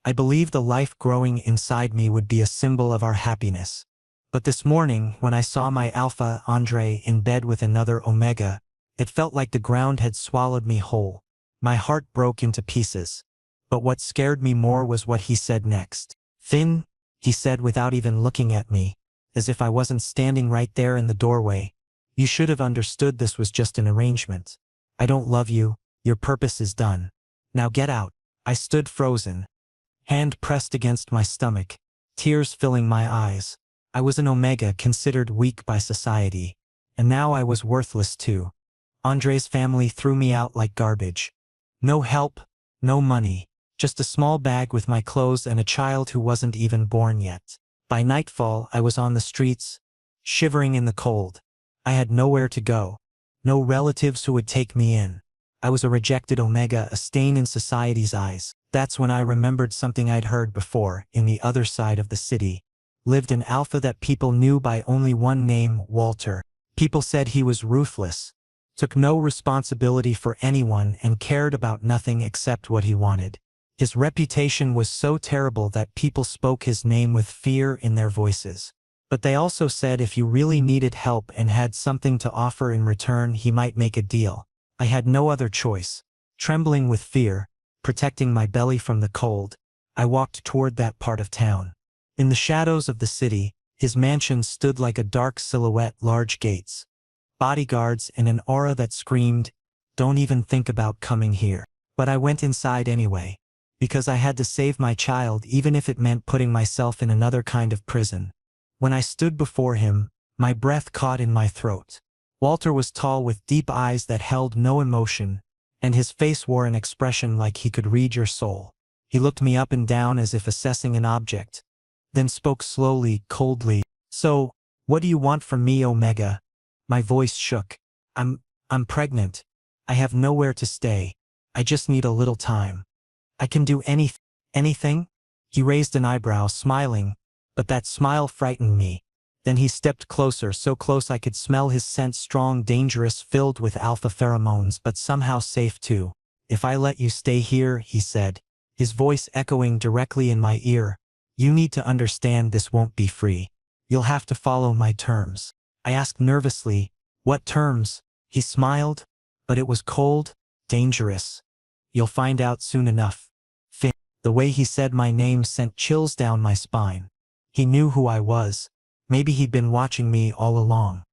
I believed the life growing inside me would be a symbol of our happiness. But this morning, when I saw my Alpha Andre in bed with another Omega, it felt like the ground had swallowed me whole. My heart broke into pieces. But what scared me more was what he said next. "Finn," he said without even looking at me, as if I wasn't standing right there in the doorway. "You should have understood this was just an arrangement. I don't love you, your purpose is done. Now get out." I stood frozen, hand pressed against my stomach, tears filling my eyes. I was an Omega considered weak by society, and now I was worthless too. Andre's family threw me out like garbage. No help, no money, just a small bag with my clothes and a child who wasn't even born yet. By nightfall, I was on the streets, shivering in the cold. I had nowhere to go, no relatives who would take me in. I was a rejected Omega, a stain in society's eyes. That's when I remembered something I'd heard before. In the other side of the city lived an Alpha that people knew by only one name, Walter. People said he was ruthless, took no responsibility for anyone, and cared about nothing except what he wanted. His reputation was so terrible that people spoke his name with fear in their voices. But they also said if you really needed help and had something to offer in return, he might make a deal. I had no other choice. Trembling with fear, protecting my belly from the cold, I walked toward that part of town. In the shadows of the city, his mansion stood like a dark silhouette, large gates, bodyguards, and an aura that screamed, "Don't even think about coming here." But I went inside anyway, because I had to save my child, even if it meant putting myself in another kind of prison. When I stood before him, my breath caught in my throat. Walter was tall with deep eyes that held no emotion, and his face wore an expression like he could read your soul. He looked me up and down as if assessing an object, then spoke slowly, coldly. "So, what do you want from me, Omega?" My voice shook. I'm pregnant. I have nowhere to stay. I just need a little time. I can do anything?" He raised an eyebrow, smiling, but that smile frightened me. Then he stepped closer, so close I could smell his scent, strong, dangerous, filled with alpha pheromones, but somehow safe too. "If I let you stay here," he said, his voice echoing directly in my ear, "you need to understand this won't be free. You'll have to follow my terms." I asked nervously, "What terms?" He smiled, but it was cold, dangerous. "You'll find out soon enough, Finn." The way he said my name sent chills down my spine. He knew who I was. Maybe he'd been watching me all along.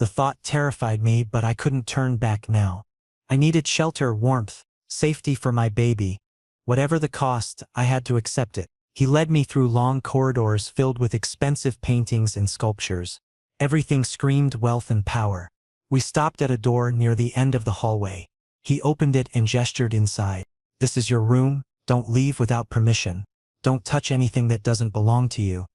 The thought terrified me, but I couldn't turn back now. I needed shelter, warmth, safety for my baby. Whatever the cost, I had to accept it. He led me through long corridors filled with expensive paintings and sculptures. Everything screamed wealth and power. We stopped at a door near the end of the hallway. He opened it and gestured inside. "This is your room. Don't leave without permission. Don't touch anything that doesn't belong to you.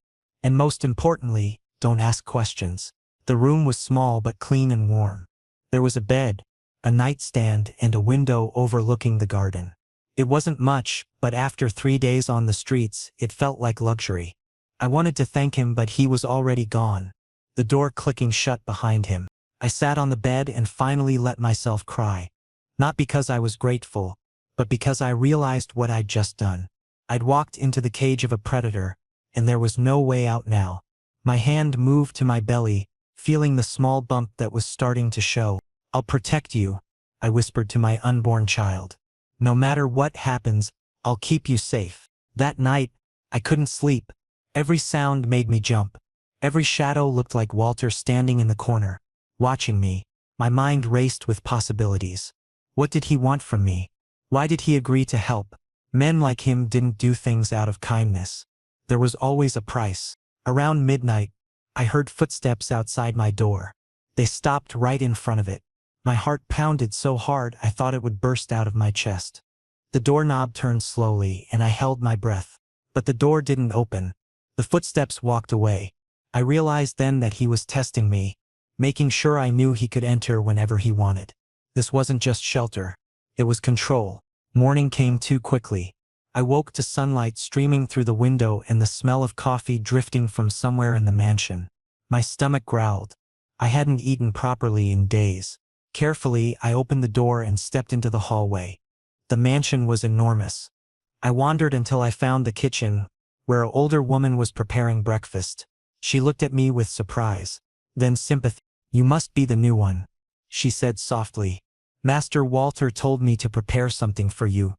And most importantly, don't ask questions." The room was small but clean and warm. There was a bed, a nightstand, and a window overlooking the garden. It wasn't much, but after 3 days on the streets, it felt like luxury. I wanted to thank him, but he was already gone, the door clicking shut behind him. I sat on the bed and finally let myself cry. Not because I was grateful, but because I realized what I'd just done. I'd walked into the cage of a predator, and there was no way out now. My hand moved to my belly, feeling the small bump that was starting to show. "I'll protect you," I whispered to my unborn child. "No matter what happens, I'll keep you safe." That night, I couldn't sleep. Every sound made me jump. Every shadow looked like Walter standing in the corner, watching me. My mind raced with possibilities. What did he want from me? Why did he agree to help? Men like him didn't do things out of kindness. There was always a price. Around midnight, I heard footsteps outside my door. They stopped right in front of it. My heart pounded so hard I thought it would burst out of my chest. The doorknob turned slowly and I held my breath. But the door didn't open. The footsteps walked away. I realized then that he was testing me, making sure I knew he could enter whenever he wanted. This wasn't just shelter. It was control. Morning came too quickly. I woke to sunlight streaming through the window and the smell of coffee drifting from somewhere in the mansion. My stomach growled. I hadn't eaten properly in days. Carefully, I opened the door and stepped into the hallway. The mansion was enormous. I wandered until I found the kitchen, where an older woman was preparing breakfast. She looked at me with surprise, then sympathy. "You must be the new one," she said softly. "Master Walter told me to prepare something for you.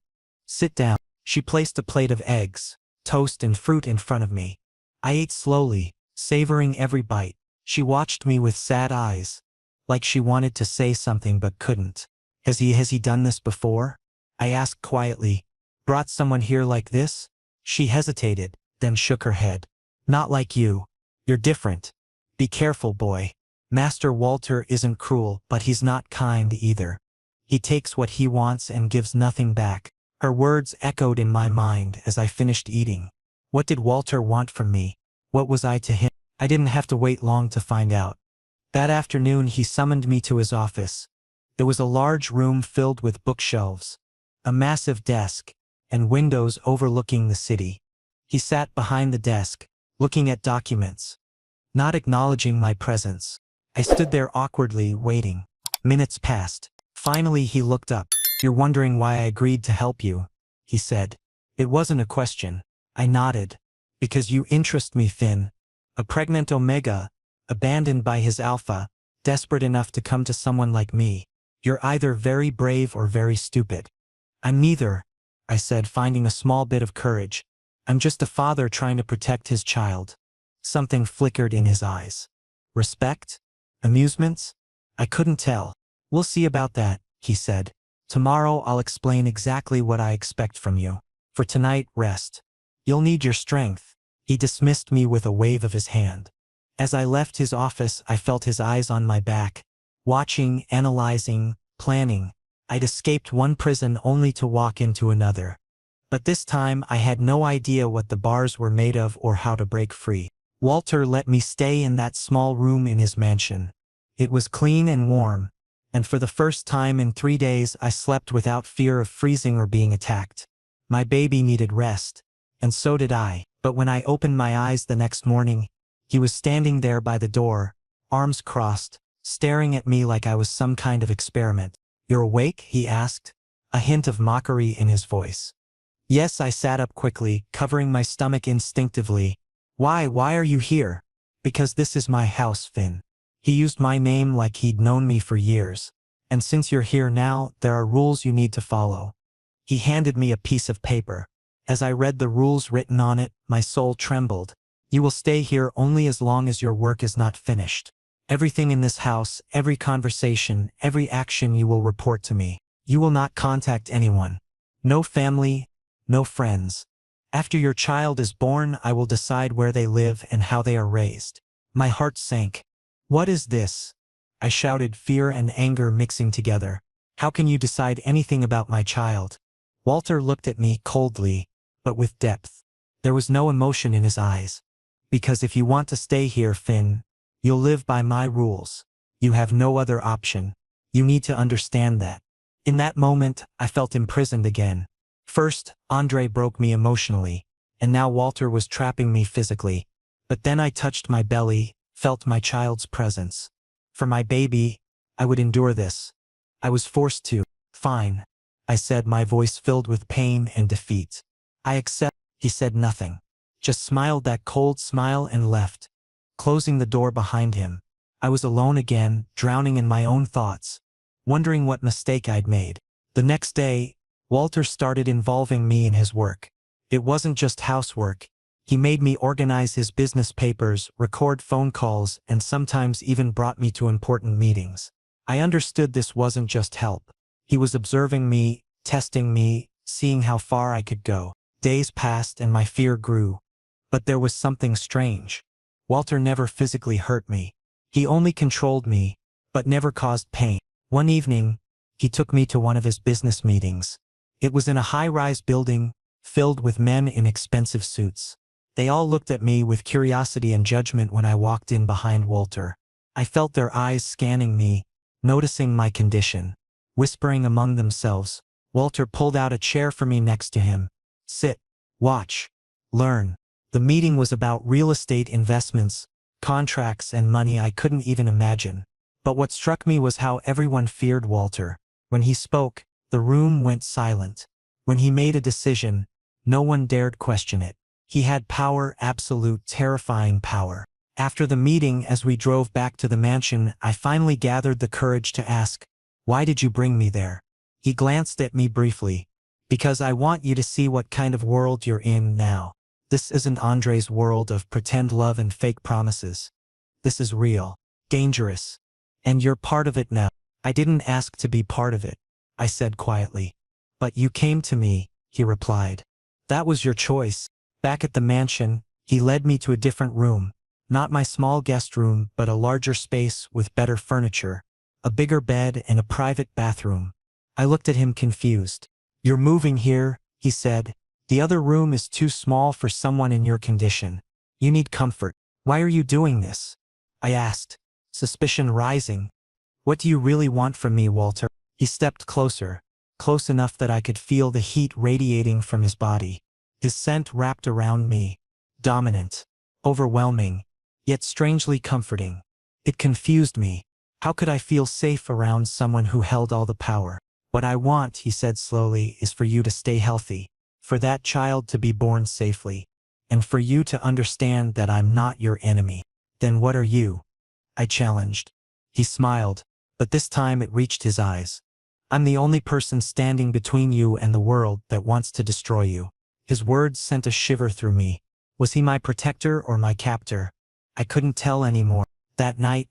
Sit down." She placed a plate of eggs, toast and fruit in front of me. I ate slowly, savoring every bite. She watched me with sad eyes, like she wanted to say something but couldn't. Has he done this before?" I asked quietly. "Brought someone here like this?" She hesitated, then shook her head. "Not like you. You're different. Be careful, boy. Master Walter isn't cruel, but he's not kind either. He takes what he wants and gives nothing back." Her words echoed in my mind as I finished eating. What did Walter want from me? What was I to him? I didn't have to wait long to find out. That afternoon he summoned me to his office. It was a large room filled with bookshelves, a massive desk, and windows overlooking the city. He sat behind the desk, looking at documents, not acknowledging my presence. I stood there awkwardly, waiting. Minutes passed. Finally he looked up. "You're wondering why I agreed to help you," he said. It wasn't a question. I nodded. "Because you interest me, Finn. A pregnant Omega, abandoned by his alpha, desperate enough to come to someone like me. You're either very brave or very stupid." "I'm neither," I said, finding a small bit of courage. "I'm just a father trying to protect his child." Something flickered in his eyes. Respect? Amusements? I couldn't tell. "We'll see about that," he said. "Tomorrow I'll explain exactly what I expect from you. For tonight, rest. You'll need your strength." He dismissed me with a wave of his hand. As I left his office, I felt his eyes on my back, watching, analyzing, planning. I'd escaped one prison only to walk into another. But this time I had no idea what the bars were made of or how to break free. Walter let me stay in that small room in his mansion. It was clean and warm, and for the first time in 3 days I slept without fear of freezing or being attacked. My baby needed rest, and so did I. But when I opened my eyes the next morning, he was standing there by the door, arms crossed, staring at me like I was some kind of experiment. "You're awake?" he asked, a hint of mockery in his voice. Yes, I sat up quickly, covering my stomach instinctively. Why are you here?" "Because this is my house, Finn." He used my name like he'd known me for years. "And since you're here now, there are rules you need to follow." He handed me a piece of paper. As I read the rules written on it, my soul trembled. "You will stay here only as long as your work is not finished. Everything in this house, every conversation, every action you will report to me. You will not contact anyone. No family, no friends. After your child is born, I will decide where they live and how they are raised." My heart sank. "What is this?" I shouted, fear and anger mixing together. "How can you decide anything about my child?" Walter looked at me coldly, but with depth. There was no emotion in his eyes. "Because if you want to stay here, Finn, you'll live by my rules. You have no other option. You need to understand that." In that moment, I felt imprisoned again. First, Andre broke me emotionally, and now Walter was trapping me physically. But then I touched my belly, felt my child's presence. For my baby, I would endure this. I was forced to. "Fine," I said, my voice filled with pain and defeat. "I accept." He said nothing, just smiled that cold smile and left, closing the door behind him. I was alone again, drowning in my own thoughts, wondering what mistake I'd made. The next day, Walter started involving me in his work. It wasn't just housework. He made me organize his business papers, record phone calls, and sometimes even brought me to important meetings. I understood this wasn't just help. He was observing me, testing me, seeing how far I could go. Days passed and my fear grew. But there was something strange. Walter never physically hurt me. He only controlled me, but never caused pain. One evening, he took me to one of his business meetings. It was in a high-rise building, filled with men in expensive suits. They all looked at me with curiosity and judgment when I walked in behind Walter. I felt their eyes scanning me, noticing my condition, whispering among themselves. Walter pulled out a chair for me next to him. "Sit, watch, learn." The meeting was about real estate investments, contracts, and money I couldn't even imagine. But what struck me was how everyone feared Walter. When he spoke, the room went silent. When he made a decision, No one dared question it. He had power, absolute, terrifying power. After the meeting, as we drove back to the mansion, I finally gathered the courage to ask, "Why did you bring me there?" He glanced at me briefly. "Because I want you to see what kind of world you're in now. This isn't Andre's world of pretend love and fake promises. This is real, dangerous. And you're part of it now." "I didn't ask to be part of it," I said quietly. "But you came to me," he replied. "That was your choice." Back at the mansion, he led me to a different room. Not my small guest room, but a larger space with better furniture, a bigger bed, and a private bathroom. I looked at him confused. "You're moving here," he said. "The other room is too small for someone in your condition. You need comfort." "Why are you doing this?" I asked, suspicion rising. "What do you really want from me, Walter?" He stepped closer, close enough that I could feel the heat radiating from his body. His scent wrapped around me, dominant, overwhelming, yet strangely comforting. It confused me. How could I feel safe around someone who held all the power? "What I want," he said slowly, "is for you to stay healthy, for that child to be born safely, and for you to understand that I'm not your enemy." "Then what are you?" I challenged. He smiled, but this time it reached his eyes. "I'm the only person standing between you and the world that wants to destroy you." His words sent a shiver through me. Was he my protector or my captor? I couldn't tell anymore. That night,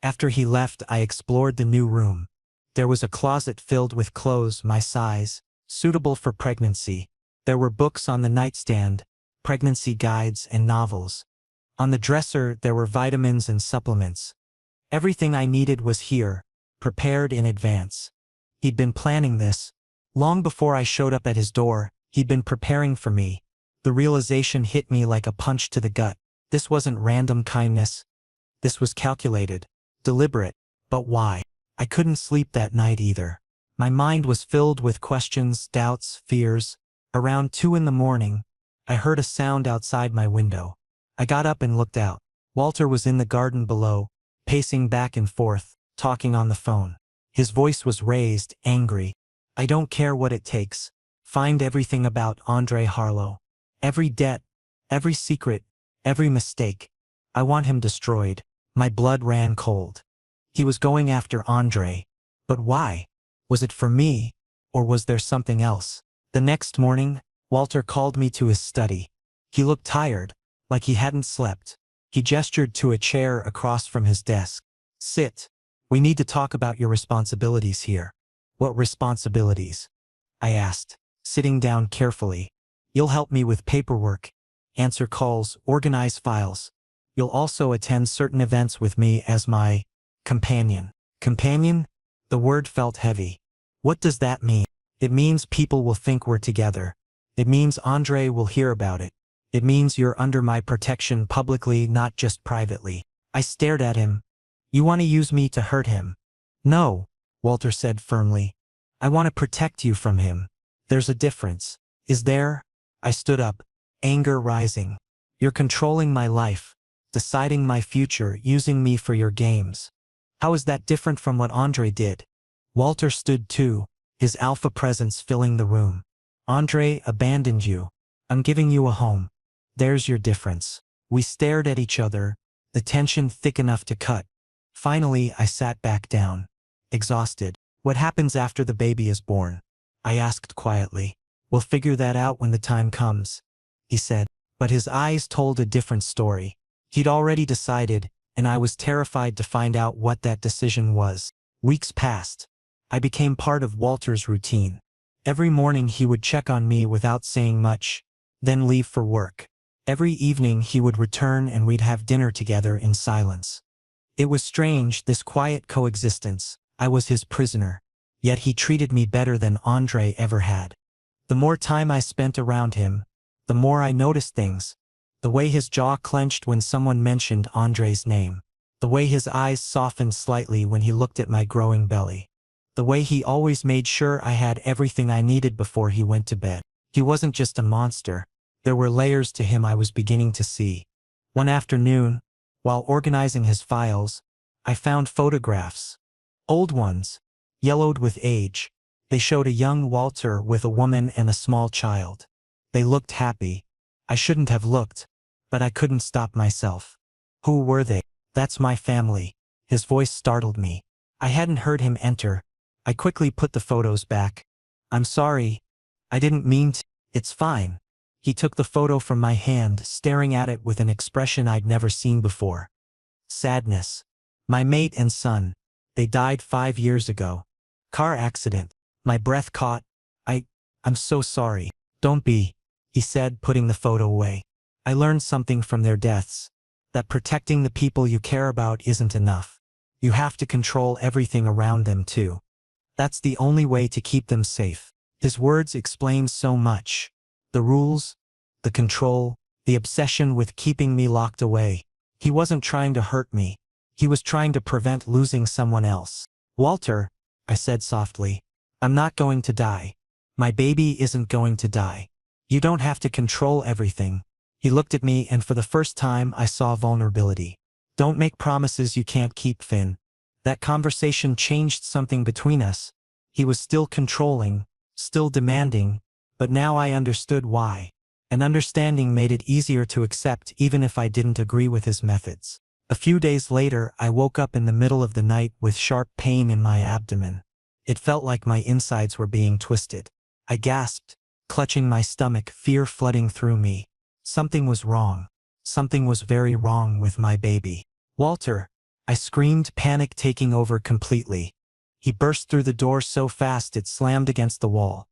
after he left, I explored the new room. There was a closet filled with clothes my size, suitable for pregnancy. There were books on the nightstand, pregnancy guides and novels. On the dresser, there were vitamins and supplements. Everything I needed was here, prepared in advance. He'd been planning this. Long before I showed up at his door, he'd been preparing for me. The realization hit me like a punch to the gut. This wasn't random kindness. This was calculated, deliberate. But why? I couldn't sleep that night either. My mind was filled with questions, doubts, fears. Around 2 in the morning, I heard a sound outside my window. I got up and looked out. Walter was in the garden below, pacing back and forth, talking on the phone. His voice was raised, angry. "I don't care what it takes. Find everything about Andre Harlow. Every debt, every secret, every mistake. I want him destroyed." My blood ran cold. He was going after Andre. But why? Was it for me? Or was there something else? The next morning, Walter called me to his study. He looked tired, like he hadn't slept. He gestured to a chair across from his desk. "Sit. We need to talk about your responsibilities here." "What responsibilities?" I asked, sitting down carefully. "You'll help me with paperwork, answer calls, organize files. You'll also attend certain events with me as my companion." Companion? The word felt heavy. What does that mean? It means people will think we're together. It means Andre will hear about it. It means you're under my protection publicly, not just privately. I stared at him. "You want to use me to hurt him?" "No," Walter said firmly. "I want to protect you from him. There's a difference." "Is there?" I stood up, anger rising. "You're controlling my life, deciding my future, using me for your games. How is that different from what Andre did?" Walter stood too, his alpha presence filling the room. "Andre abandoned you. I'm giving you a home. There's your difference." We stared at each other, the tension thick enough to cut. Finally, I sat back down, exhausted. "What happens after the baby is born?" I asked quietly. "We'll figure that out when the time comes," he said. But his eyes told a different story. He'd already decided, and I was terrified to find out what that decision was. Weeks passed. I became part of Walter's routine. Every morning he would check on me without saying much, then leave for work. Every evening he would return and we'd have dinner together in silence. It was strange, this quiet coexistence. I was his prisoner, yet he treated me better than Andre ever had. The more time I spent around him, the more I noticed things. The way his jaw clenched when someone mentioned Andre's name. The way his eyes softened slightly when he looked at my growing belly. The way he always made sure I had everything I needed before he went to bed. He wasn't just a monster. There were layers to him I was beginning to see. One afternoon, while organizing his files, I found photographs. Old ones, yellowed with age. They showed a young Walter with a woman and a small child. They looked happy. I shouldn't have looked, but I couldn't stop myself. Who were they? That's my family. His voice startled me. I hadn't heard him enter. I quickly put the photos back. I'm sorry. I didn't mean to. It's fine. He took the photo from my hand, staring at it with an expression I'd never seen before. Sadness. My mate and son. They died 5 years ago. Car accident. My breath caught. I'm so sorry. Don't be, he said, putting the photo away. I learned something from their deaths. That protecting the people you care about isn't enough. You have to control everything around them too. That's the only way to keep them safe. His words explained so much. The rules, the control, the obsession with keeping me locked away. He wasn't trying to hurt me. He was trying to prevent losing someone else. Walter, I said softly, I'm not going to die. My baby isn't going to die. You don't have to control everything. He looked at me, and for the first time I saw vulnerability. Don't make promises you can't keep, Finn. That conversation changed something between us. He was still controlling, still demanding, but now I understood why. And understanding made it easier to accept even if I didn't agree with his methods. A few days later, I woke up in the middle of the night with sharp pain in my abdomen. It felt like my insides were being twisted. I gasped, clutching my stomach, fear flooding through me. Something was wrong. Something was very wrong with my baby. Walter, I screamed, panic taking over completely. He burst through the door so fast it slammed against the wall.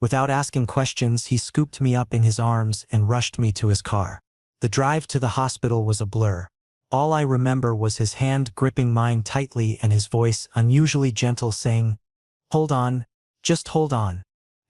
Without asking questions, he scooped me up in his arms and rushed me to his car. The drive to the hospital was a blur. All I remember was his hand gripping mine tightly and his voice, unusually gentle, saying, "Hold on, just hold on."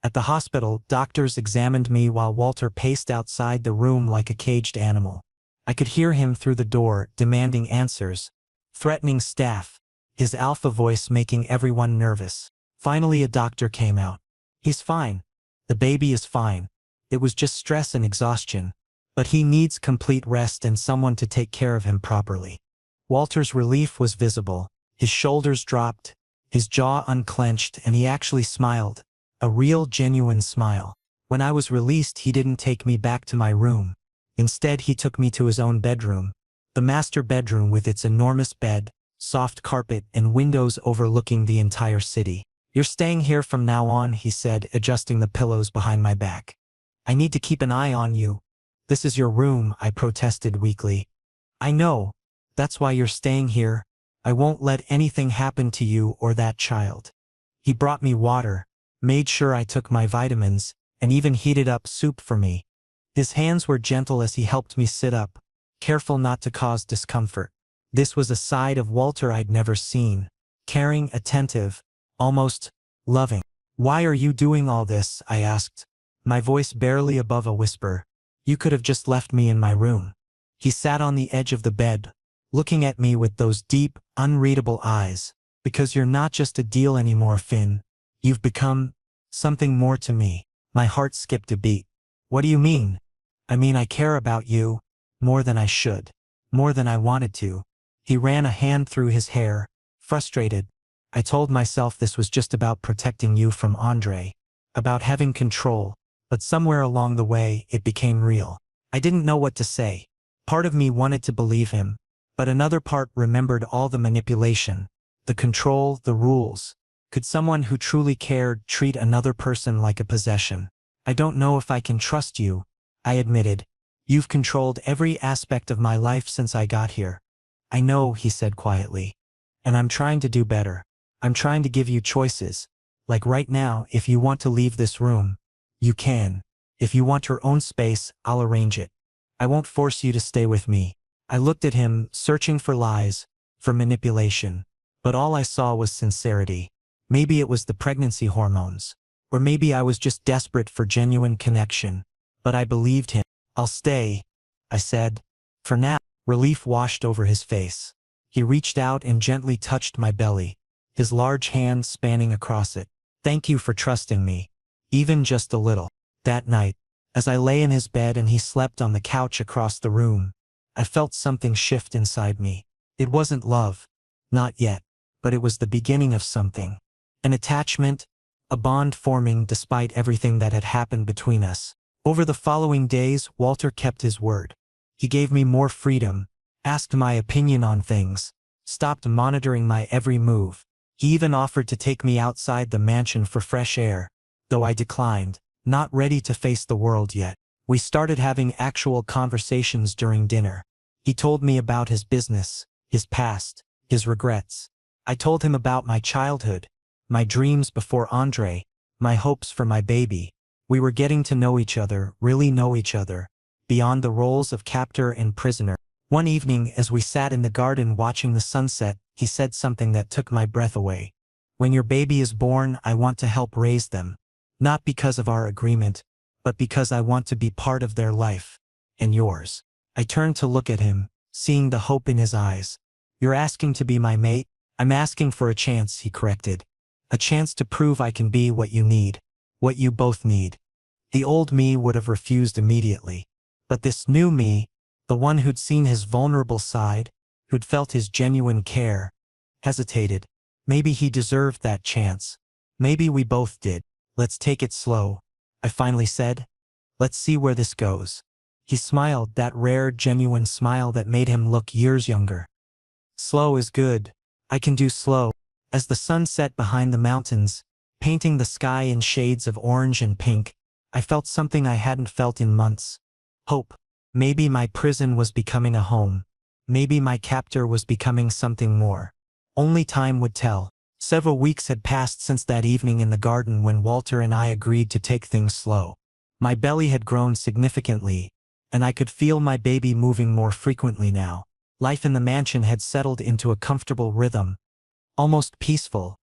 At the hospital, doctors examined me while Walter paced outside the room like a caged animal. I could hear him through the door, demanding answers, threatening staff, his alpha voice making everyone nervous. Finally, a doctor came out. "He's fine. The baby is fine. It was just stress and exhaustion. But he needs complete rest and someone to take care of him properly." Walter's relief was visible. His shoulders dropped, his jaw unclenched, and he actually smiled. A real, genuine smile. When I was released, he didn't take me back to my room. Instead, he took me to his own bedroom. The master bedroom with its enormous bed, soft carpet, and windows overlooking the entire city. "You're staying here from now on," he said, adjusting the pillows behind my back. "I need to keep an eye on you." "This is your room," I protested weakly. "I know. That's why you're staying here. I won't let anything happen to you or that child." He brought me water, made sure I took my vitamins, and even heated up soup for me. His hands were gentle as he helped me sit up, careful not to cause discomfort. This was a side of Walter I'd never seen. Caring, attentive, almost loving. "Why are you doing all this?" I asked, my voice barely above a whisper. "You could have just left me in my room." He sat on the edge of the bed, looking at me with those deep, unreadable eyes. "Because you're not just a deal anymore, Finn. You've become something more to me." My heart skipped a beat. "What do you mean?" "I mean, I care about you more than I should, more than I wanted to." He ran a hand through his hair, frustrated. "I told myself this was just about protecting you from Andre, about having control, but somewhere along the way it became real." I didn't know what to say. Part of me wanted to believe him, but another part remembered all the manipulation, the control, the rules. Could someone who truly cared treat another person like a possession? "I don't know if I can trust you," I admitted. "You've controlled every aspect of my life since I got here." "I know," he said quietly. "And I'm trying to do better. I'm trying to give you choices. Like right now, if you want to leave this room, you can. If you want your own space, I'll arrange it. I won't force you to stay with me." I looked at him, searching for lies, for manipulation. But all I saw was sincerity. Maybe it was the pregnancy hormones. Or maybe I was just desperate for genuine connection. But I believed him. "I'll stay," I said. "For now." Relief washed over his face. He reached out and gently touched my belly, his large hand spanning across it. "Thank you for trusting me. Even just a little." That night, as I lay in his bed and he slept on the couch across the room, I felt something shift inside me. It wasn't love. Not yet. But it was the beginning of something. An attachment, a bond forming despite everything that had happened between us. Over the following days, Walter kept his word. He gave me more freedom, asked my opinion on things, stopped monitoring my every move. He even offered to take me outside the mansion for fresh air, though I declined, not ready to face the world yet. We started having actual conversations during dinner. He told me about his business, his past, his regrets. I told him about my childhood, my dreams before Andre, my hopes for my baby. We were getting to know each other, really know each other, beyond the roles of captor and prisoner. One evening, as we sat in the garden watching the sunset, he said something that took my breath away. When your baby is born, I want to help raise them. Not because of our agreement, but because I want to be part of their life. And yours. I turned to look at him, seeing the hope in his eyes. You're asking to be my mate? I'm asking for a chance, he corrected. A chance to prove I can be what you need. What you both need. The old me would have refused immediately. But this new me, the one who'd seen his vulnerable side, who'd felt his genuine care, hesitated. Maybe he deserved that chance. Maybe we both did. Let's take it slow, I finally said. Let's see where this goes. He smiled, that rare, genuine smile that made him look years younger. Slow is good. I can do slow. As the sun set behind the mountains, painting the sky in shades of orange and pink, I felt something I hadn't felt in months. Hope. Maybe my prison was becoming a home. Maybe my captor was becoming something more. Only time would tell. Several weeks had passed since that evening in the garden when Walter and I agreed to take things slow. My belly had grown significantly, and I could feel my baby moving more frequently now. Life in the mansion had settled into a comfortable rhythm. Almost peaceful.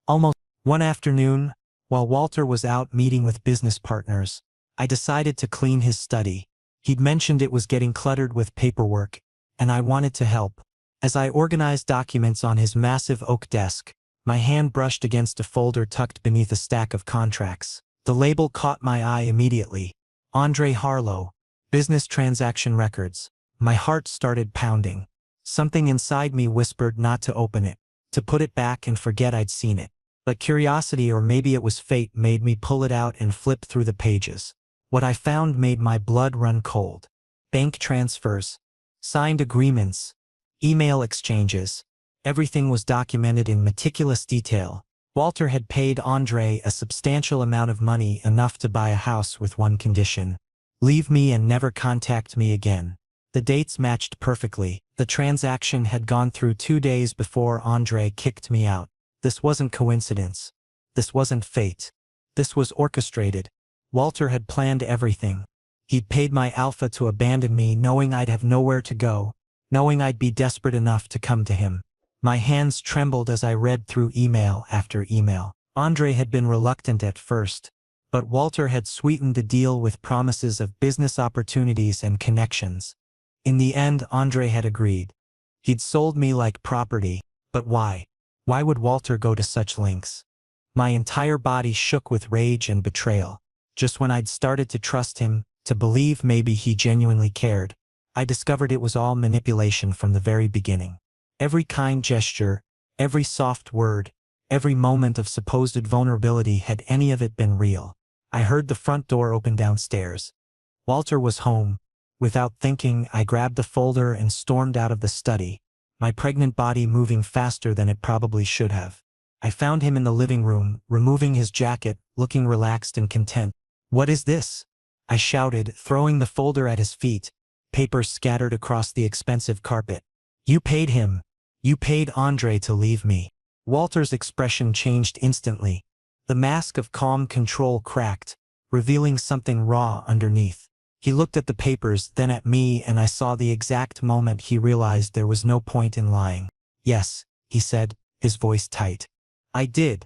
Almost. One afternoon, while Walter was out meeting with business partners, I decided to clean his study. He'd mentioned it was getting cluttered with paperwork, and I wanted to help. As I organized documents on his massive oak desk, my hand brushed against a folder tucked beneath a stack of contracts. The label caught my eye immediately. Andre Harlow. Business transaction records. My heart started pounding. Something inside me whispered not to open it, to put it back and forget I'd seen it. But curiosity, or maybe it was fate, made me pull it out and flip through the pages. What I found made my blood run cold. Bank transfers, signed agreements, email exchanges. Everything was documented in meticulous detail. Walter had paid Andre a substantial amount of money, enough to buy a house, with one condition. Leave me and never contact me again. The dates matched perfectly. The transaction had gone through 2 days before Andre kicked me out. This wasn't coincidence. This wasn't fate. This was orchestrated. Walter had planned everything. He'd paid my alpha to abandon me, knowing I'd have nowhere to go, knowing I'd be desperate enough to come to him. My hands trembled as I read through email after email. Andre had been reluctant at first, but Walter had sweetened the deal with promises of business opportunities and connections. In the end, Andre had agreed. He'd sold me like property, but why? Why would Walter go to such lengths? My entire body shook with rage and betrayal. Just when I'd started to trust him, to believe maybe he genuinely cared, I discovered it was all manipulation from the very beginning. Every kind gesture, every soft word, every moment of supposed vulnerability, had any of it been real? I heard the front door open downstairs. Walter was home. Without thinking, I grabbed the folder and stormed out of the study, my pregnant body moving faster than it probably should have. I found him in the living room, removing his jacket, looking relaxed and content. "What is this?" I shouted, throwing the folder at his feet, papers scattered across the expensive carpet. "You paid him. You paid Andre to leave me." Walter's expression changed instantly. The mask of calm control cracked, revealing something raw underneath. He looked at the papers, then at me, and I saw the exact moment he realized there was no point in lying. "Yes," he said, his voice tight. "I did.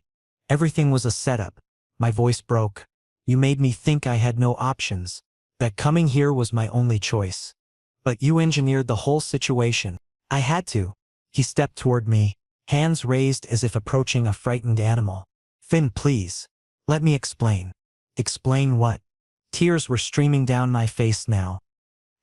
Everything was a setup." My voice broke. "You made me think I had no options, that coming here was my only choice. But you engineered the whole situation. I had to." He stepped toward me, hands raised as if approaching a frightened animal. "Finn, please. Let me explain." "Explain what?" Tears were streaming down my face now.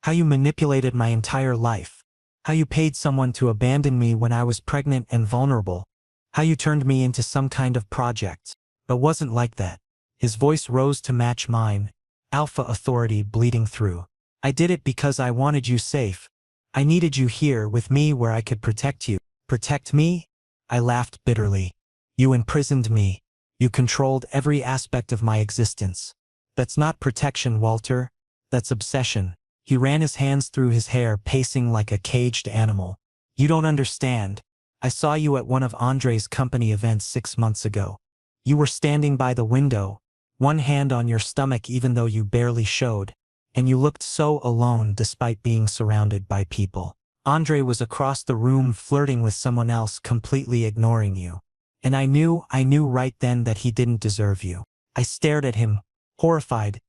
"How you manipulated my entire life. How you paid someone to abandon me when I was pregnant and vulnerable. How you turned me into some kind of project. But wasn't like that." His voice rose to match mine. alpha authority bleeding through. I did it because I wanted you safe. I needed you here with me where I could protect you. Protect me? I laughed bitterly. You imprisoned me. You controlled every aspect of my existence. That's not protection, Walter. That's obsession. He ran his hands through his hair, pacing like a caged animal. You don't understand. I saw you at one of Andre's company events 6 months ago. You were standing by the window, one hand on your stomach even though you barely showed, and you looked so alone despite being surrounded by people. Andre was across the room flirting with someone else, completely ignoring you. And I knew right then that he didn't deserve you. I stared at him, horrified.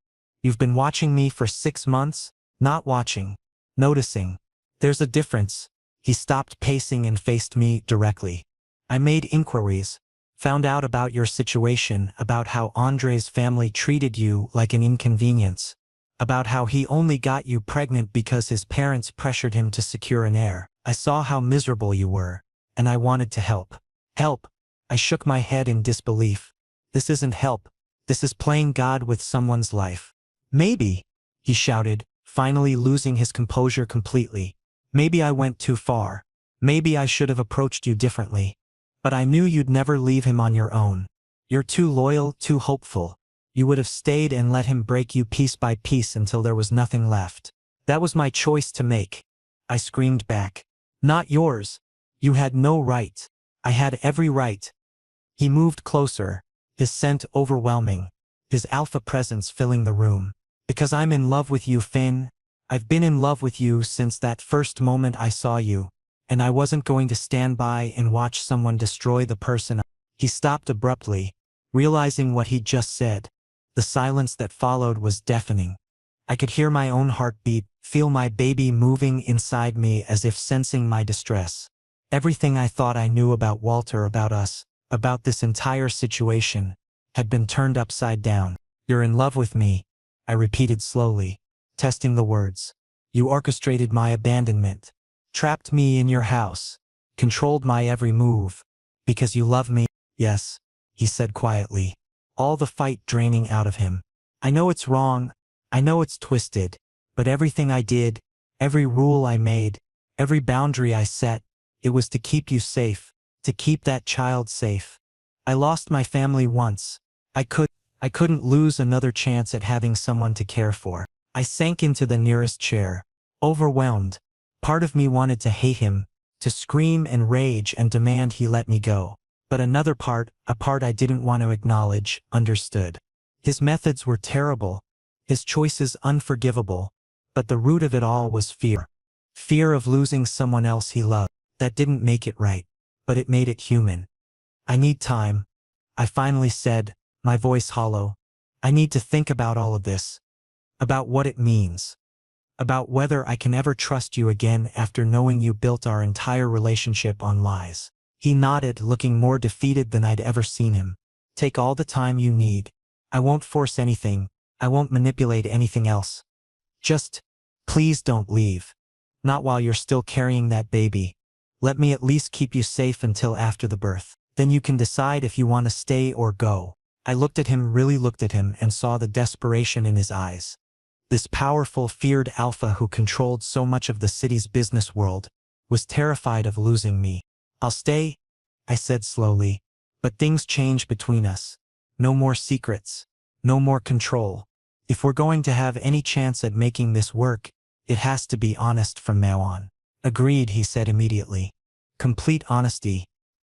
You've been watching me for 6 months? Not watching. Noticing. There's a difference. He stopped pacing and faced me directly. I made inquiries. Found out about your situation, about how Andre's family treated you like an inconvenience. About how he only got you pregnant because his parents pressured him to secure an heir. I saw how miserable you were, and I wanted to help. Help? I shook my head in disbelief. This isn't help. This is playing God with someone's life. Maybe, he shouted, finally losing his composure completely. Maybe I went too far. Maybe I should have approached you differently. But I knew you'd never leave him on your own. You're too loyal, too hopeful. You would have stayed and let him break you piece by piece until there was nothing left. That was my choice to make. I screamed back. Not yours. You had no right. I had every right. He moved closer, his scent overwhelming, his alpha presence filling the room. Because I'm in love with you, Finn. I've been in love with you since that first moment I saw you, and I wasn't going to stand by and watch someone destroy the person. He stopped abruptly, realizing what he'd just said. The silence that followed was deafening. I could hear my own heartbeat, feel my baby moving inside me as if sensing my distress. Everything I thought I knew about Walter, about us, about this entire situation, had been turned upside down. You're in love with me, I repeated slowly, testing the words. You orchestrated my abandonment, trapped me in your house, controlled my every move. Because you love me? Yes, he said quietly, all the fight draining out of him. I know it's wrong, I know it's twisted, but everything I did, every rule I made, every boundary I set, it was to keep you safe, to keep that child safe. I lost my family once. I couldn't lose another chance at having someone to care for. I sank into the nearest chair, overwhelmed. Part of me wanted to hate him, to scream and rage and demand he let me go. But another part, a part I didn't want to acknowledge, understood. His methods were terrible, his choices unforgivable, but the root of it all was fear. Fear of losing someone else he loved. That didn't make it right, but it made it human. I need time, I finally said, my voice hollow. I need to think about all of this. About what it means. About whether I can ever trust you again after knowing you built our entire relationship on lies. He nodded, looking more defeated than I'd ever seen him. Take all the time you need. I won't force anything. I won't manipulate anything else. Just, please don't leave. Not while you're still carrying that baby. Let me at least keep you safe until after the birth. Then you can decide if you want to stay or go. I looked at him, really looked at him, and saw the desperation in his eyes. This powerful, feared alpha who controlled so much of the city's business world was terrified of losing me. I'll stay, I said slowly, but things change between us. No more secrets. No more control. If we're going to have any chance at making this work, it has to be honest from now on. Agreed, he said immediately. Complete honesty.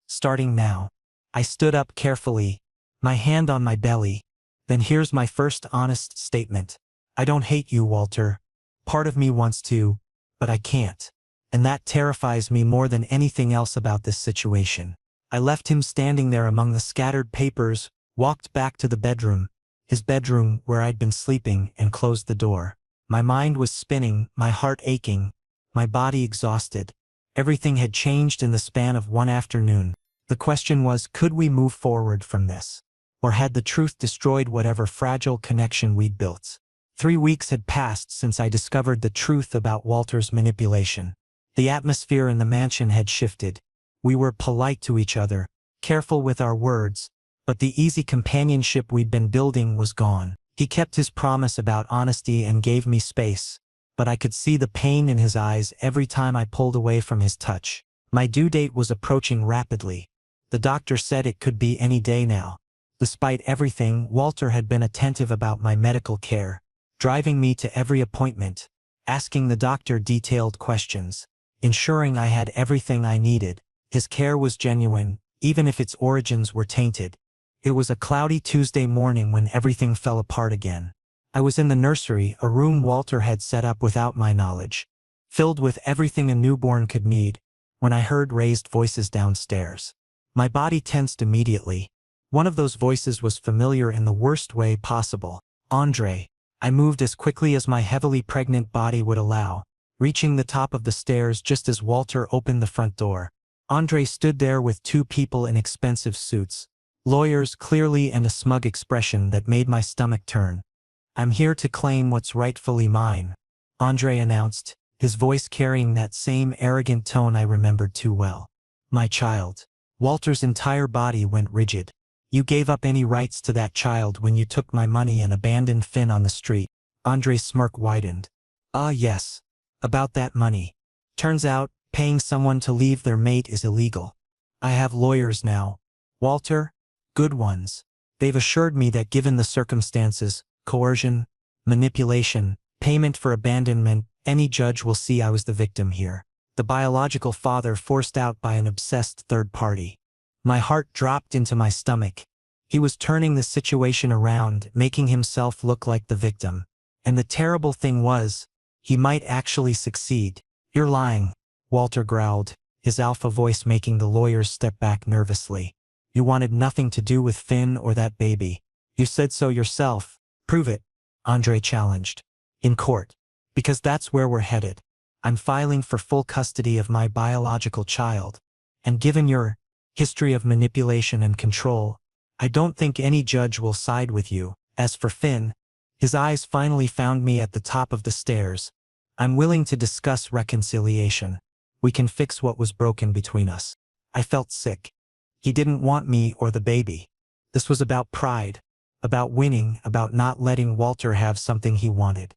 Starting now. I stood up carefully, my hand on my belly. Then here's my first honest statement. I don't hate you, Walter. Part of me wants to, but I can't. And that terrifies me more than anything else about this situation. I left him standing there among the scattered papers, walked back to the bedroom, his bedroom where I'd been sleeping, and closed the door. My mind was spinning, my heart aching, my body exhausted. Everything had changed in the span of one afternoon. The question was, could we move forward from this? Or had the truth destroyed whatever fragile connection we'd built? 3 weeks had passed since I discovered the truth about Walter's manipulation. The atmosphere in the mansion had shifted. We were polite to each other, careful with our words, but the easy companionship we'd been building was gone. He kept his promise about honesty and gave me space, but I could see the pain in his eyes every time I pulled away from his touch. My due date was approaching rapidly. The doctor said it could be any day now. Despite everything, Walter had been attentive about my medical care, driving me to every appointment, asking the doctor detailed questions, ensuring I had everything I needed. His care was genuine, even if its origins were tainted. It was a cloudy Tuesday morning when everything fell apart again. I was in the nursery, a room Walter had set up without my knowledge, filled with everything a newborn could need, when I heard raised voices downstairs. My body tensed immediately. One of those voices was familiar in the worst way possible. Andre. I moved as quickly as my heavily pregnant body would allow, reaching the top of the stairs just as Walter opened the front door. Andre stood there with two people in expensive suits, lawyers clearly, and a smug expression that made my stomach turn. "I'm here to claim what's rightfully mine," Andre announced, his voice carrying that same arrogant tone I remembered too well. "My child." Walter's entire body went rigid. "You gave up any rights to that child when you took my money and abandoned Finn on the street." Andre's smirk widened. "Ah, yes. About that money. Turns out, paying someone to leave their mate is illegal. I have lawyers now. Walter, good ones. They've assured me that given the circumstances, coercion, manipulation, payment for abandonment, any judge will see I was the victim here. The biological father forced out by an obsessed third party." My heart dropped into my stomach. He was turning the situation around, making himself look like the victim. And the terrible thing was, he might actually succeed. "You're lying," Walter growled, his alpha voice making the lawyers step back nervously. "You wanted nothing to do with Finn or that baby. You said so yourself." "Prove it," Andre challenged. "In court. Because that's where we're headed. I'm filing for full custody of my biological child. And given your history of manipulation and control, I don't think any judge will side with you. As for Finn," his eyes finally found me at the top of the stairs, "I'm willing to discuss reconciliation. We can fix what was broken between us." I felt sick. He didn't want me or the baby. This was about pride, about winning, about not letting Walter have something he wanted.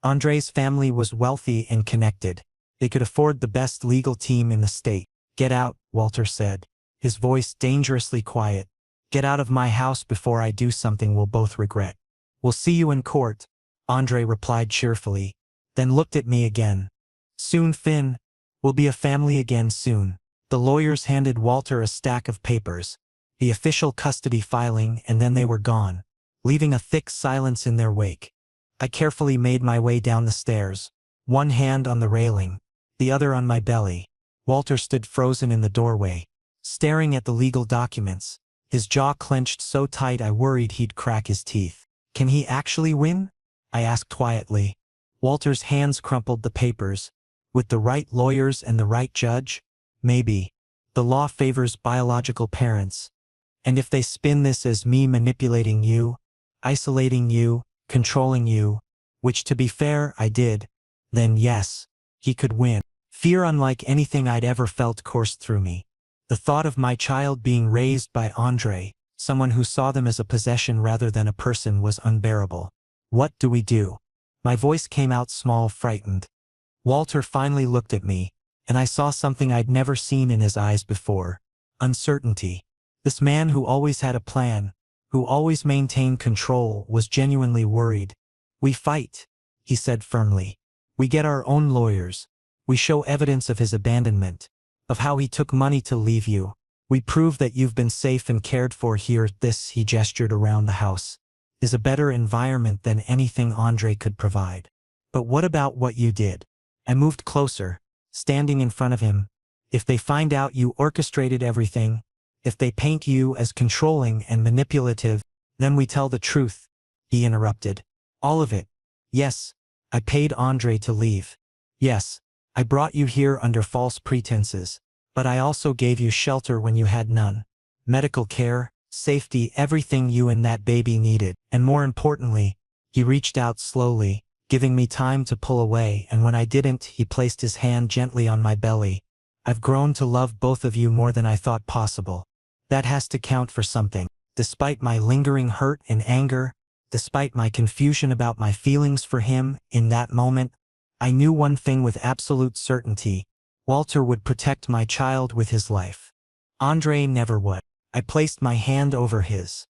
Andre's family was wealthy and connected. They could afford the best legal team in the state. "Get out," Walter said, his voice dangerously quiet. "Get out of my house before I do something we'll both regret." "We'll see you in court," Andre replied cheerfully, then looked at me again. "Soon, Finn. We'll be a family again soon." The lawyers handed Walter a stack of papers, the official custody filing, and then they were gone, leaving a thick silence in their wake. I carefully made my way down the stairs, one hand on the railing, the other on my belly. Walter stood frozen in the doorway, staring at the legal documents, his jaw clenched so tight I worried he'd crack his teeth. "Can he actually win?" I asked quietly. Walter's hands crumpled the papers. "With the right lawyers and the right judge? Maybe. The law favors biological parents. And if they spin this as me manipulating you, isolating you, controlling you, which to be fair I did, then yes, he could win." Fear unlike anything I'd ever felt coursed through me. The thought of my child being raised by Andre, someone who saw them as a possession rather than a person, was unbearable. "What do we do?" My voice came out small, frightened. Walter finally looked at me, and I saw something I'd never seen in his eyes before: uncertainty. This man who always had a plan, who always maintained control, was genuinely worried. "We fight," he said firmly. "We get our own lawyers. We show evidence of his abandonment, of how he took money to leave you. We prove that you've been safe and cared for here. This," he gestured around the house, "is a better environment than anything Andre could provide. But what about what you did?" I moved closer, standing in front of him. "If they find out you orchestrated everything, if they paint you as controlling and manipulative, then we tell the truth," he interrupted. "All of it. Yes, I paid Andre to leave. Yes, I brought you here under false pretenses. But I also gave you shelter when you had none. Medical care, safety, everything you and that baby needed. And more importantly," he reached out slowly, giving me time to pull away, and when I didn't, he placed his hand gently on my belly. "I've grown to love both of you more than I thought possible. That has to count for something. Despite my lingering hurt and anger, Despite my confusion about my feelings for him, in that moment, I knew one thing with absolute certainty. Walter would protect my child with his life. Andre never would. I placed my hand over his.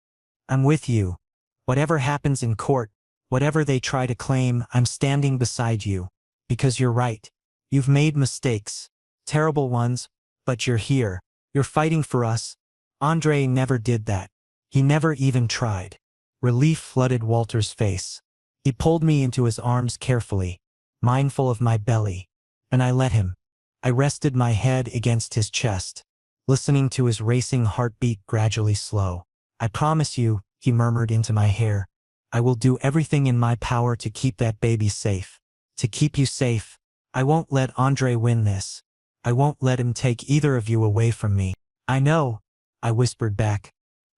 I'm with you. Whatever happens in court, whatever they try to claim, I'm standing beside you. Because you're right. You've made mistakes. Terrible ones, but you're here. You're fighting for us. Andre never did that. He never even tried. Relief flooded Walter's face. He pulled me into his arms carefully, mindful of my belly, and I let him. I rested my head against his chest, listening to his racing heartbeat gradually slow. I promise you, he murmured into my hair, I will do everything in my power to keep that baby safe. To keep you safe. I won't let Andre win this. I won't let him take either of you away from me. I know, I whispered back.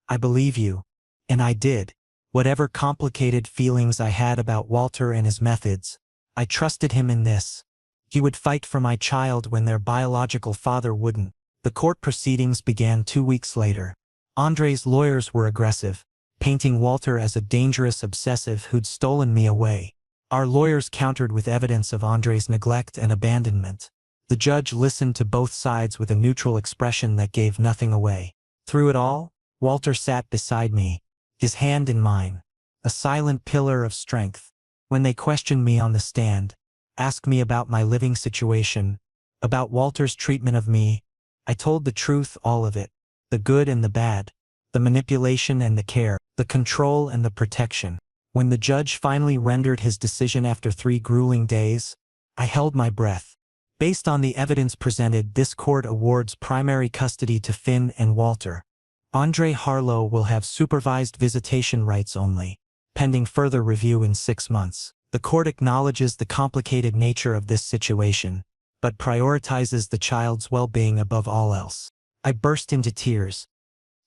I believe you. And I did. Whatever complicated feelings I had about Walter and his methods, I trusted him in this. He would fight for my child when their biological father wouldn't. The court proceedings began 2 weeks later. Andre's lawyers were aggressive, painting Walter as a dangerous obsessive who'd stolen me away. Our lawyers countered with evidence of Andre's neglect and abandonment. The judge listened to both sides with a neutral expression that gave nothing away. Through it all, Walter sat beside me, his hand in mine, a silent pillar of strength. When they questioned me on the stand, asked me about my living situation, about Walter's treatment of me, I told the truth, all of it, the good and the bad, the manipulation and the care, the control and the protection. When the judge finally rendered his decision after 3 grueling days, I held my breath. Based on the evidence presented, this court awards primary custody to Finn and Walter. Andre Harlow will have supervised visitation rights only, pending further review in 6 months. The court acknowledges the complicated nature of this situation, but prioritizes the child's well-being above all else. I burst into tears.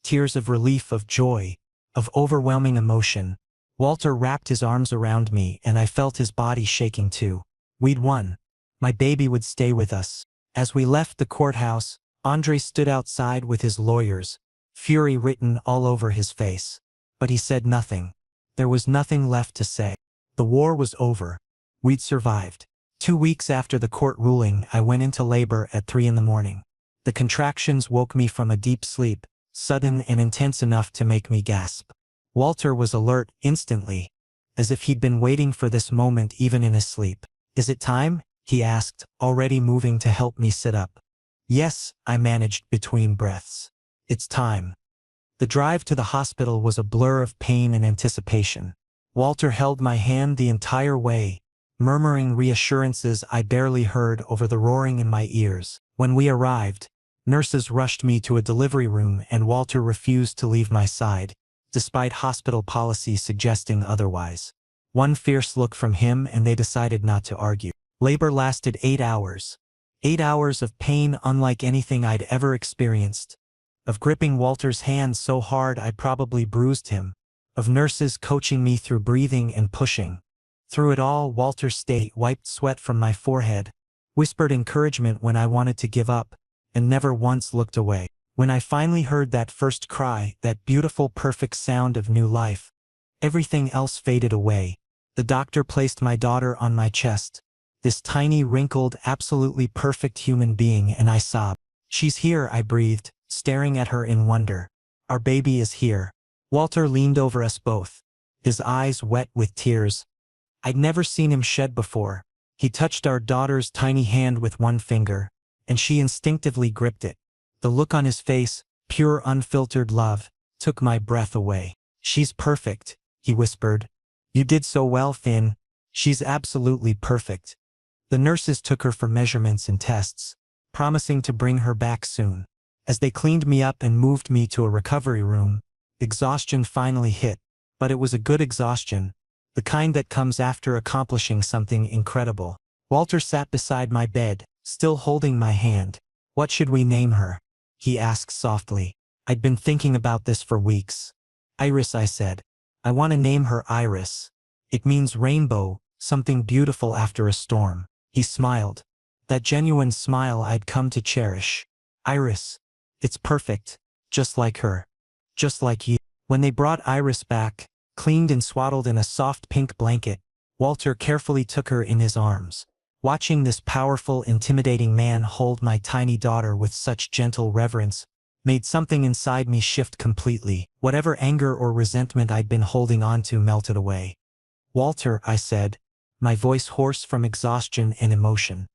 Tears of relief, of joy, of overwhelming emotion. Walter wrapped his arms around me and I felt his body shaking too. We'd won. My baby would stay with us. As we left the courthouse, Andre stood outside with his lawyers, fury written all over his face. But he said nothing. There was nothing left to say. The war was over. We'd survived. 2 weeks after the court ruling, I went into labor at 3 in the morning. The contractions woke me from a deep sleep, sudden and intense enough to make me gasp. Walter was alert instantly, as if he'd been waiting for this moment even in his sleep. Is it time? He asked, already moving to help me sit up. Yes, I managed between breaths. It's time. The drive to the hospital was a blur of pain and anticipation. Walter held my hand the entire way, murmuring reassurances I barely heard over the roaring in my ears. When we arrived, nurses rushed me to a delivery room and Walter refused to leave my side, despite hospital policy suggesting otherwise. One fierce look from him and they decided not to argue. Labor lasted 8 hours. 8 hours of pain unlike anything I'd ever experienced. Of gripping Walter's hand so hard I probably bruised him. Of nurses coaching me through breathing and pushing. Through it all, Walter stayed, wiped sweat from my forehead, whispered encouragement when I wanted to give up, and never once looked away. When I finally heard that first cry, that beautiful perfect sound of new life, everything else faded away. The doctor placed my daughter on my chest, this tiny, wrinkled, absolutely perfect human being, and I sobbed. She's here, I breathed, staring at her in wonder. Our baby is here. Walter leaned over us both, his eyes wet with tears. I'd never seen him shed before. He touched our daughter's tiny hand with one finger, and she instinctively gripped it. The look on his face, pure unfiltered love, took my breath away. She's perfect, he whispered. You did so well, Finn. She's absolutely perfect. The nurses took her for measurements and tests, promising to bring her back soon. As they cleaned me up and moved me to a recovery room, exhaustion finally hit, but it was a good exhaustion, the kind that comes after accomplishing something incredible. Walter sat beside my bed, still holding my hand. What should we name her? He asked softly. I'd been thinking about this for weeks. Iris, I said. I want to name her Iris. It means rainbow, something beautiful after a storm. He smiled. That genuine smile I'd come to cherish. Iris. It's perfect. Just like her. Just like you. When they brought Iris back, Cleaned and swaddled in a soft pink blanket, Walter carefully took her in his arms. Watching this powerful, intimidating man hold my tiny daughter with such gentle reverence made something inside me shift completely. Whatever anger or resentment I'd been holding on to melted away. "Walter," I said, my voice hoarse from exhaustion and emotion.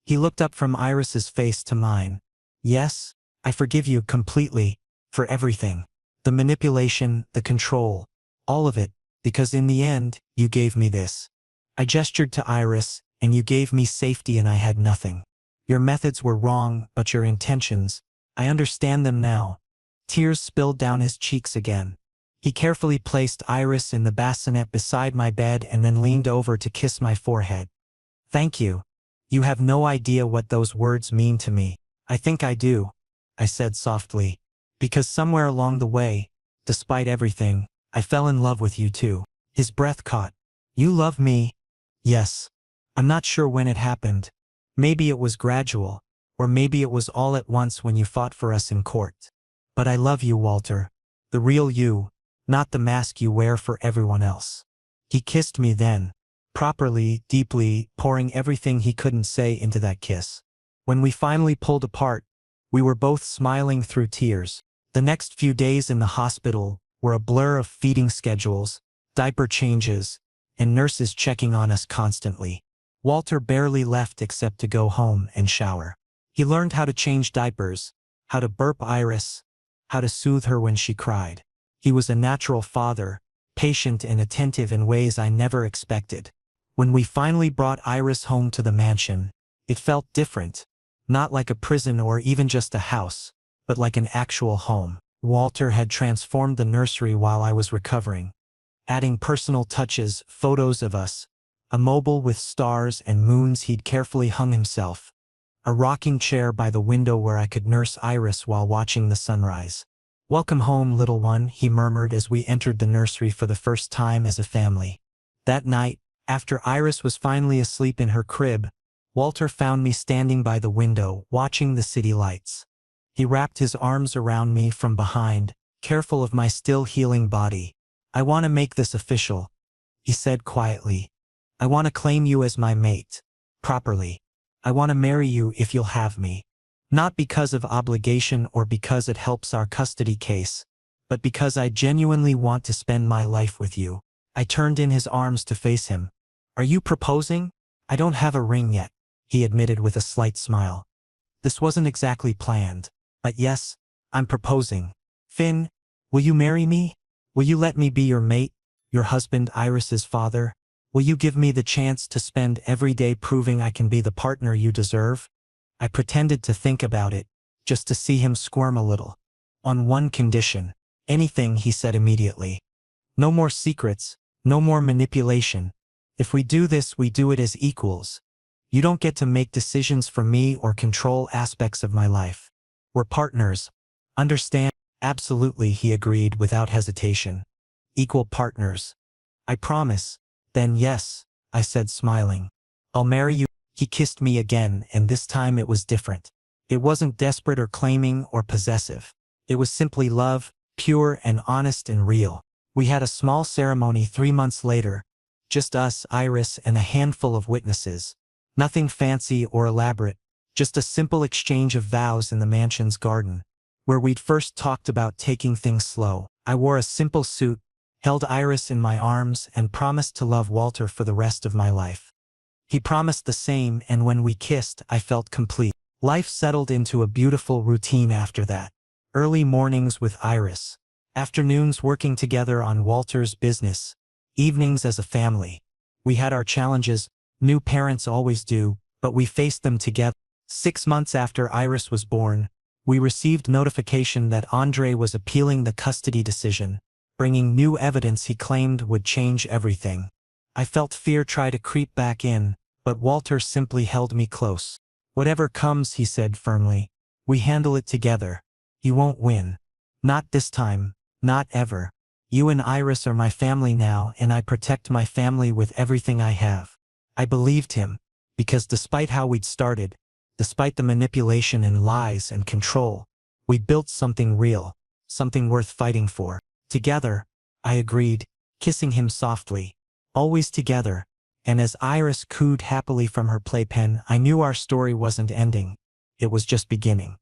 He looked up from Iris's face to mine. "Yes, I forgive you completely, for everything. The manipulation, the control, all of it, because in the end, you gave me this." I gestured to Iris, "And you gave me safety and I had nothing. Your methods were wrong, but your intentions, I understand them now." Tears spilled down his cheeks again. He carefully placed Iris in the bassinet beside my bed and then leaned over to kiss my forehead. "Thank you. You have no idea what those words mean to me." "I think I do," I said softly, "because somewhere along the way, despite everything, I fell in love with you too." His breath caught. "You love me?" "Yes. I'm not sure when it happened. Maybe it was gradual, or maybe it was all at once when you fought for us in court. But I love you, Walter. The real you, not the mask you wear for everyone else." He kissed me then, properly, deeply, pouring everything he couldn't say into that kiss. When we finally pulled apart, we were both smiling through tears. The next few days in the hospital were a blur of feeding schedules, diaper changes, and nurses checking on us constantly. Walter barely left except to go home and shower. He learned how to change diapers, how to burp Iris, how to soothe her when she cried. He was a natural father, patient and attentive in ways I never expected. When we finally brought Iris home to the mansion, it felt different. Not like a prison or even just a house, but like an actual home. Walter had transformed the nursery while I was recovering, adding personal touches, photos of us, a mobile with stars and moons he'd carefully hung himself, a rocking chair by the window where I could nurse Iris while watching the sunrise. "Welcome home, little one," he murmured as we entered the nursery for the first time as a family. That night, after Iris was finally asleep in her crib, Walter found me standing by the window, watching the city lights. He wrapped his arms around me from behind, careful of my still healing body. "I want to make this official," he said quietly. "I want to claim you as my mate. Properly. I want to marry you if you'll have me. Not because of obligation or because it helps our custody case, but because I genuinely want to spend my life with you." I turned in his arms to face him. "Are you proposing?" "I don't have a ring yet," he admitted with a slight smile. "This wasn't exactly planned. But yes, I'm proposing. Finn, will you marry me? Will you let me be your mate, your husband, Iris's father? Will you give me the chance to spend every day proving I can be the partner you deserve?" I pretended to think about it, just to see him squirm a little. "On one condition." "Anything," he said immediately. "No more secrets, no more manipulation. If we do this, we do it as equals. You don't get to make decisions for me or control aspects of my life. We're partners. Understand?" "Absolutely," he agreed without hesitation. "Equal partners." "I promise." "Then yes," I said smiling. "I'll marry you." He kissed me again, and this time it was different. It wasn't desperate or claiming or possessive. It was simply love, pure and honest and real. We had a small ceremony 3 months later, just us, Iris, and a handful of witnesses. Nothing fancy or elaborate, just a simple exchange of vows in the mansion's garden, where we'd first talked about taking things slow. I wore a simple suit, held Iris in my arms, and promised to love Walter for the rest of my life. He promised the same, and when we kissed, I felt complete. Life settled into a beautiful routine after that. Early mornings with Iris, afternoons working together on Walter's business, evenings as a family. We had our challenges, new parents always do, but we faced them together. 6 months after Iris was born, we received notification that Andre was appealing the custody decision, bringing new evidence he claimed would change everything. I felt fear try to creep back in, but Walter simply held me close. "Whatever comes," he said firmly, "we handle it together. You won't win. Not this time, not ever. You and Iris are my family now, and I protect my family with everything I have." I believed him, because despite how we'd started, despite the manipulation and lies and control, we built something real, something worth fighting for. Together, I agreed, kissing him softly. Always together. And as Iris cooed happily from her playpen, I knew our story wasn't ending. It was just beginning.